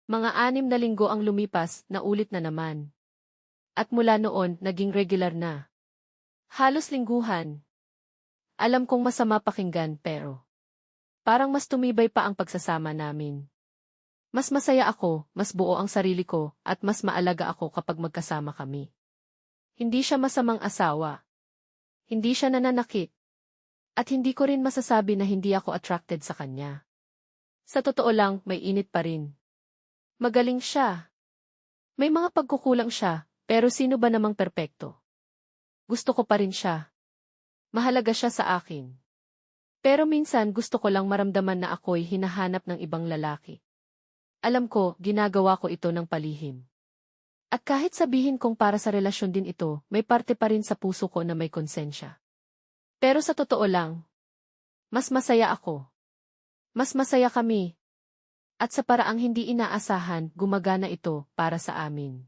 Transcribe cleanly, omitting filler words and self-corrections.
Mga 6 na linggo ang lumipas na ulit na naman. At mula noon, naging regular na. Halos lingguhan. Alam kong masama pakinggan pero parang mas tumibay pa ang pagsasama namin. Mas masaya ako, mas buo ang sarili ko, at mas maalaga ako kapag magkasama kami. Hindi siya masamang asawa. Hindi siya nananakit. At hindi ko rin masasabi na hindi ako attracted sa kanya. Sa totoo lang, may init pa rin. Magaling siya. May mga pagkukulang siya, pero sino ba namang perpekto? Gusto ko pa rin siya. Mahalaga siya sa akin. Pero minsan gusto ko lang maramdaman na ako'y hinahanap ng ibang lalaki. Alam ko, ginagawa ko ito ng palihim. At kahit sabihin kong para sa relasyon din ito, may parte pa rin sa puso ko na may konsensya. Pero sa totoo lang, mas masaya ako. Mas masaya kami. At sa paraang hindi inaasahan, gumagana ito para sa amin.